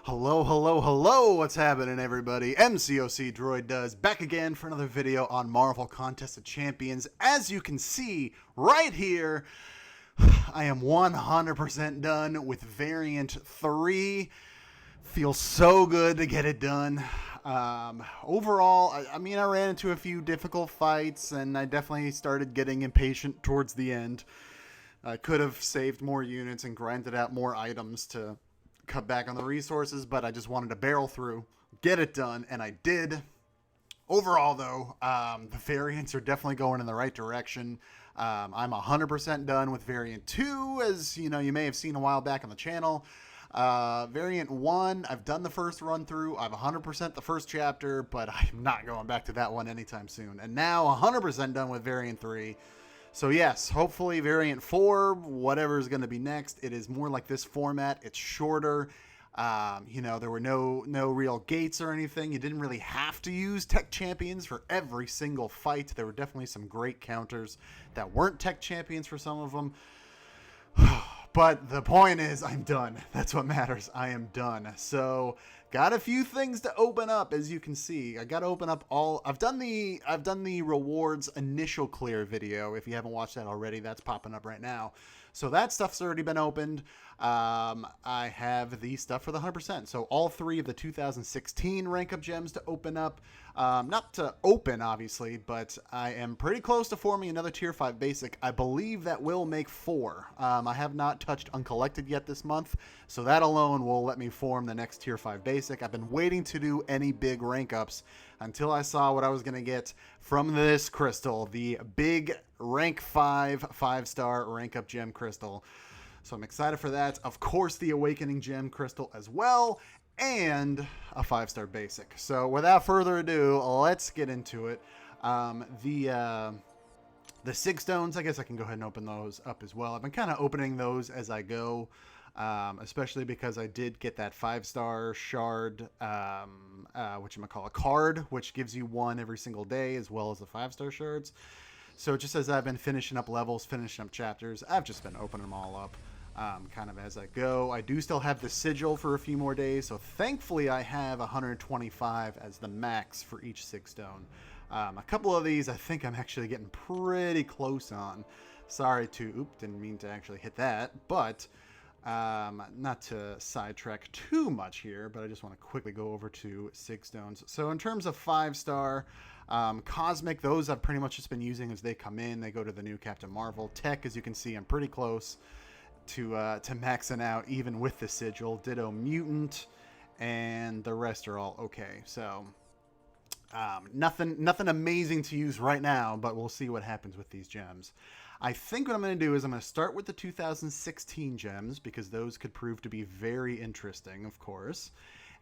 Hello, hello, hello, what's happening everybody? MCOC Droid does back again for another video on Marvel Contest of Champions. As you can see right here, I am 100% done with Variant 3. Feels so good to get it done. Overall, I mean, I ran into a few difficult fights and I definitely started getting impatient towards the end. I could have saved more units and grinded out more items to cut back on the resources, but I just wanted to barrel through, get it done, and I did. Overall, though, the variants are definitely going in the right direction. I'm 100% done with Variant 2, as you know, you may have seen a while back on the channel. Variant 1, I've done the first run through. I've 100% the first chapter, but I'm not going back to that one anytime soon. And now 100% done with Variant 3. So yes, hopefully Variant 4, whatever is going to be next, it is more like this format. It's shorter. You know, there were no real gates or anything. You didn't really have to use tech champions for every single fight. There were definitely some great counters that weren't tech champions for some of them. But the point is, I'm done. That's what matters. I am done. So, got a few things to open up, as you can see. I got to open up all. I've done the rewards initial clear video. If you haven't watched that already, that's popping up right now. So that stuff's already been opened. I have the stuff for the 100%. So all three of the 2016 rank up gems to open up. Not to open, obviously, but I am pretty close to forming another tier 5 basic. I believe that will make 4. I have not touched uncollected yet this month, so that alone will let me form the next tier 5 basic. I've been waiting to do any big rank ups until I saw what I was going to get from this crystal, the big rank 5 5-star rank up gem crystal. So I'm excited for that. Of course, the Awakening Gem Crystal as well, and a 5-star basic. So without further ado, let's get into it. The Sig Stones, I guess I can go ahead and open those up as well. I've been kind of opening those as I go, especially because I did get that 5-star shard, whatchamacallit, card, which gives you one every single day, as well as the 5-star shards. So just as I've been finishing up levels, finishing up chapters, I've just been opening them all up kind of as I go. I do still have the sigil for a few more days, so thankfully I have 125 as the max for each Sig Stone. A couple of these I think I'm actually getting pretty close on. Sorry to, didn't mean to actually hit that, but not to sidetrack too much here, but I just want to quickly go over to Sig Stones. So in terms of 5-star, Cosmic, those I've pretty much just been using as they come in. They go to the new Captain Marvel. Tech, as you can see, I'm pretty close to maxing out, even with the sigil. Ditto Mutant, and the rest are all okay. So nothing amazing to use right now, but we'll see what happens with these gems. I think what I'm going to do is I'm going to start with the 2016 gems, because those could prove to be very interesting, of course.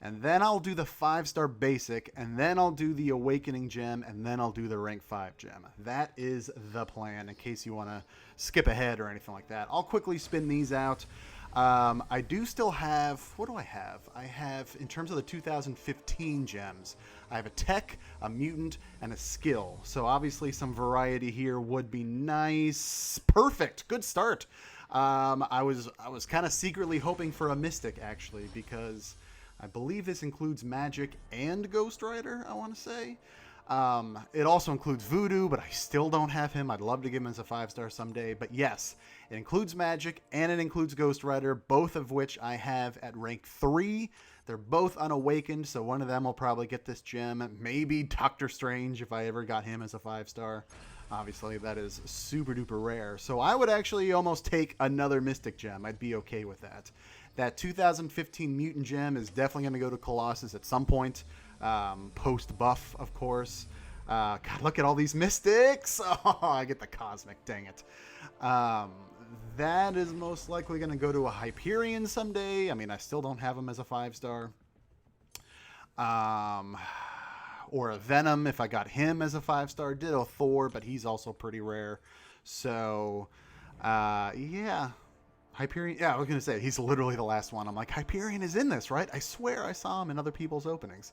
And then I'll do the 5-star basic, and then I'll do the Awakening gem, and then I'll do the rank 5 gem. That is the plan, in case you want to skip ahead or anything like that. I'll quickly spin these out. I do still have, what do I have? I have, in terms of the 2015 gems, I have a tech, a mutant, and a skill. So obviously some variety here would be nice. Perfect, good start. I was kind of secretly hoping for a mystic, actually, because I believe this includes Magic and Ghost Rider, I want to say. It also includes Voodoo, but I still don't have him. I'd love to give him as a 5-star someday. But yes, it includes Magic and it includes Ghost Rider, both of which I have at rank 3. They're both unawakened, so one of them will probably get this gem. Maybe Doctor Strange, if I ever got him as a 5-star. Obviously, that is super duper rare. So I would actually almost take another Mystic gem. I'd be okay with that. That 2015 Mutant gem is definitely going to go to Colossus at some point. Post-buff, of course. God, look at all these Mystics. Oh, I get the Cosmic, dang it. That is most likely going to go to a Hyperion someday. I mean, I still don't have him as a 5-star. Or a Venom if I got him as a 5-star. Ditto Thor, but he's also pretty rare. So, yeah. Hyperion, yeah, I was going to say, he's literally the last one. I'm like, Hyperion is in this, right? I swear I saw him in other people's openings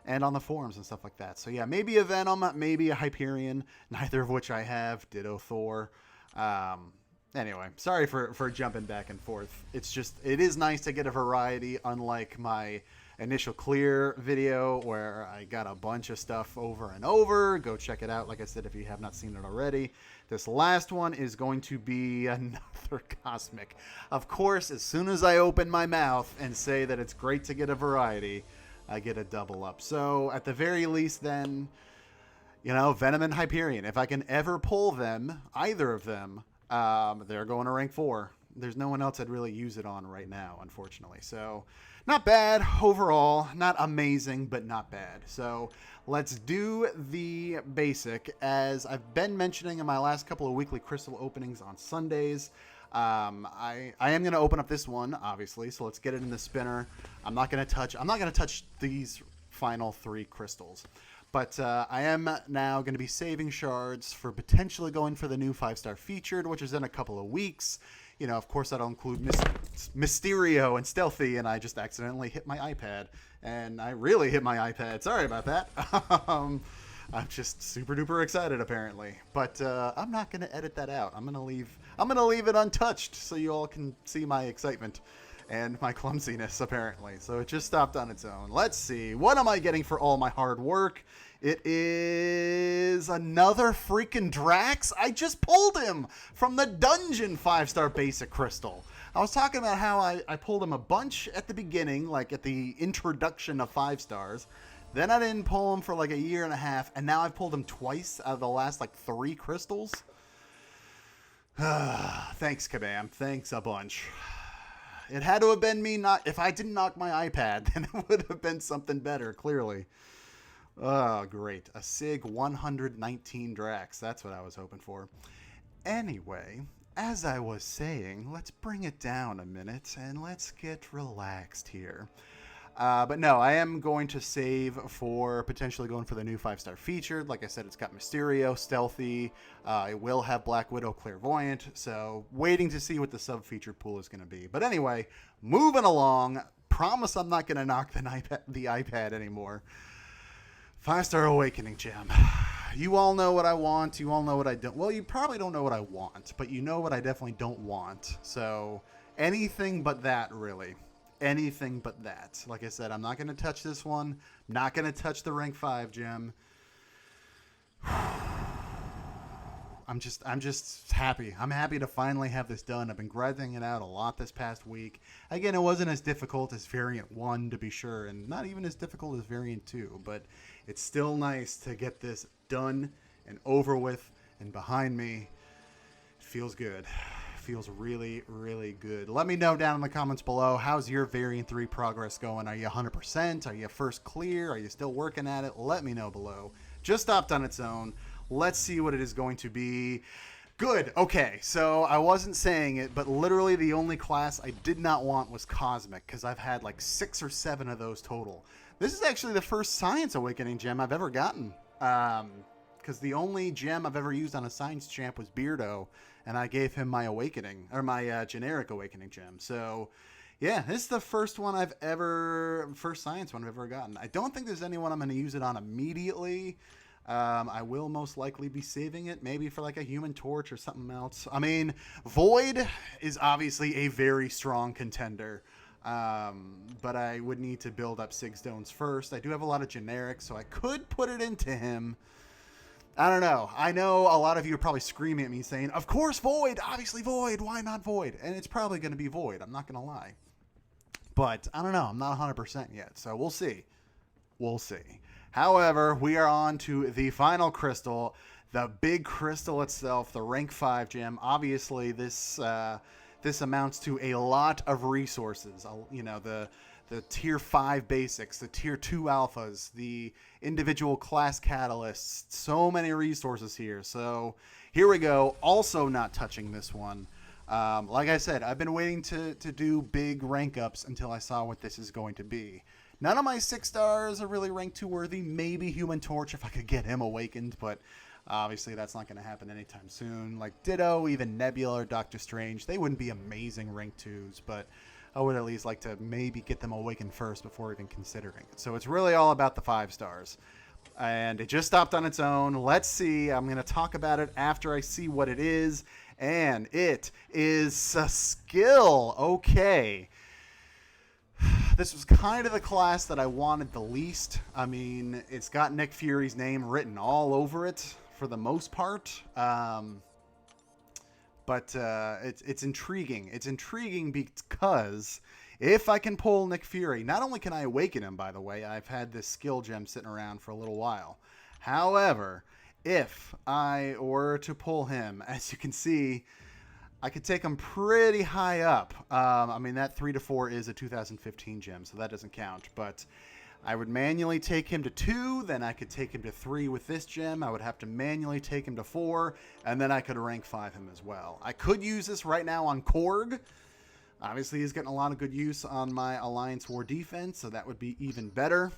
and on the forums and stuff like that. So yeah, maybe a Venom, maybe a Hyperion, neither of which I have. Ditto Thor. Anyway, sorry for jumping back and forth. It's just, it is nice to get a variety, unlike my initial clear video where I got a bunch of stuff over and over. Go check it out, like I said, if you have not seen it already. This last one is going to be another Cosmic. Of course, as soon as I open my mouth and say that it's great to get a variety, I get a double up. So at the very least then, you know, Venom and Hyperion. If I can ever pull them, either of them, they're going to rank 4. There's no one else I'd really use it on right now, unfortunately. So not bad overall. Not amazing, but not bad. So let's do the basic. As I've been mentioning in my last couple of weekly crystal openings on Sundays, I am going to open up this one, obviously. So let's get it in the spinner. I'm not going to touch these final 3 crystals. But I am now going to be saving shards for potentially going for the new 5-star featured, which is in a couple of weeks. You know, of course, that'll include Mysterio and Stealthy, and I just accidentally hit my iPad. And I really hit my iPad. Sorry about that. I'm just super duper excited, apparently. But I'm not going to edit that out. I'm going to leave it untouched so you all can see my excitement and my clumsiness, apparently. So it just stopped on its own. Let's see. What am I getting for all my hard work? It is another freaking Drax. I just pulled him from the Dungeon 5-star basic crystal. I was talking about how I pulled him a bunch at the beginning, like at the introduction of 5 stars. Then I didn't pull him for like a year and a half, and now I've pulled him twice out of the last like 3 crystals. Thanks, Kabam. Thanks a bunch. It had to have been me if I didn't knock my iPad, then it would have been something better, clearly. Oh, great. A SIG 119 Drax. That's what I was hoping for. Anyway, as I was saying, let's bring it down a minute and let's get relaxed here. But no, I am going to save for potentially going for the new 5-star featured. Like I said, it's got Mysterio, Stealthy. It will have Black Widow, Clairvoyant. So waiting to see what the sub-featured pool is going to be. But anyway, moving along. Promise I'm not going to knock the iPad anymore. 5-star Awakening Gem. You all know what I want. You all know what I don't. Well, you probably don't know what I want, but you know what I definitely don't want. So anything but that, really. Anything but that. Like I said, I'm not going to touch this one. Not going to touch the rank 5 gem. I'm just happy. I'm happy to finally have this done. I've been grinding it out a lot this past week. Again, it wasn't as difficult as Variant 1, to be sure, and not even as difficult as Variant 2, but it's still nice to get this done and over with and behind me. It feels good. Feels really, really good. Let me know down in the comments below, how's your Variant 3 progress going? Are you 100%? Are you first clear? Are you still working at it? Let me know below. Just stopped on its own. Let's see what it is going to be. Good. Okay, so I wasn't saying it, but literally the only class I did not want was Cosmic, because I've had like 6 or 7 of those total. This is actually the first Science Awakening gem I've ever gotten. Because the only gem I've ever used on a Science champ was Beardo, and I gave him my Awakening, or my generic Awakening gem. So, yeah, this is the first one first Science one I've ever gotten. I don't think there's anyone I'm going to use it on immediately. I will most likely be saving it, maybe for like a Human Torch or something else. I mean, Void is obviously a very strong contender. But I would need to build up Sig Stones first. I do have a lot of generics, so I could put it into him. I don't know. I know a lot of you are probably screaming at me saying, of course Void, obviously Void, why not Void? And it's probably going to be Void, I'm not going to lie. But I don't know, I'm not 100% yet, so we'll see. We'll see. However, we are on to the final crystal, the big crystal itself, the rank 5 gem. Obviously, this amounts to a lot of resources. You know, the tier 5 basics, the tier 2 alphas, the individual class catalysts, so many resources here. So here we go. Also not touching this one. Like I said, I've been waiting to do big rank ups until I saw what this is going to be. None of my 6 stars are really rank 2 worthy. Maybe Human Torch if I could get him awakened, but obviously that's not going to happen anytime soon. Like Ditto, even Nebula or Doctor Strange, they wouldn't be amazing rank 2s, but I would at least like to maybe get them awakened first before even considering it. So it's really all about the 5 stars. And it just stopped on its own. Let's see. I'm going to talk about it after I see what it is. And it is a skill. Okay. This was kind of the class that I wanted the least. I mean, it's got Nick Fury's name written all over it for the most part. But it's intriguing. It's intriguing because if I can pull Nick Fury, not only can I awaken him, by the way, I've had this skill gem sitting around for a little while. However, if I were to pull him, as you can see, I could take him pretty high up. I mean, that 3 to 4 is a 2015 gem, so that doesn't count. But I would manually take him to 2, then I could take him to 3 with this gem. I would have to manually take him to 4, and then I could rank 5 him as well. I could use this right now on Korg. Obviously, he's getting a lot of good use on my Alliance War defense, so that would be even better.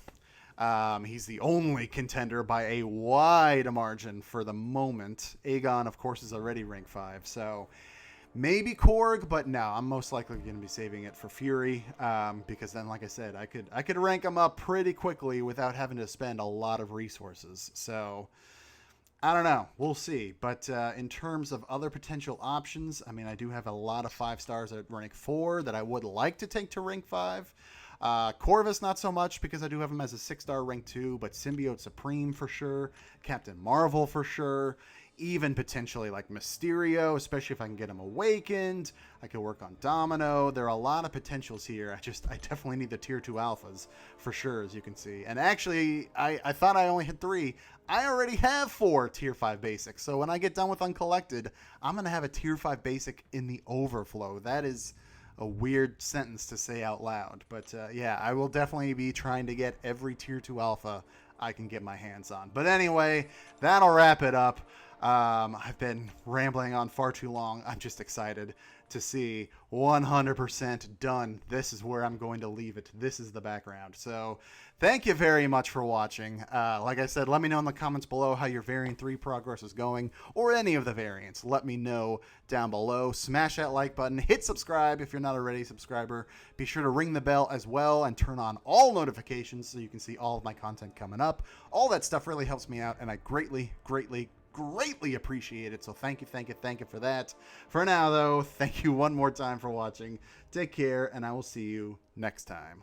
He's the only contender by a wide margin for the moment. Aegon, of course, is already rank 5, so maybe Korg, but no, I'm most likely going to be saving it for Fury, because then, like I said, I could rank him up pretty quickly without having to spend a lot of resources. So I don't know. We'll see. But in terms of other potential options, I mean, I do have a lot of 5 stars at rank 4 that I would like to take to rank 5. Corvus, not so much, because I do have him as a 6-star rank 2, but Symbiote Supreme for sure, Captain Marvel for sure, even potentially like Mysterio, especially if I can get him awakened. I could work on Domino. There are a lot of potentials here. I definitely need the tier 2 alphas for sure, as you can see. And actually, I thought I only had 3. I already have 4 tier 5 basics. So when I get done with Uncollected, I'm going to have a tier 5 basic in the overflow. That is a weird sentence to say out loud. But yeah, I will definitely be trying to get every tier 2 alpha I can get my hands on. But anyway, that'll wrap it up. I've been rambling on far too long. I'm just excited to see 100% done. This is where I'm going to leave it. This is the background. So thank you very much for watching. Like I said, let me know in the comments below how your variant 3 progress is going, or any of the variants. Let me know down below. Smash that like button. Hit subscribe if you're not already a subscriber. Be sure to ring the bell as well and turn on all notifications so you can see all of my content coming up. All that stuff really helps me out, and I greatly appreciate it. So thank you for that. For now, though, thank you one more time for watching. Take care, and I will see you next time.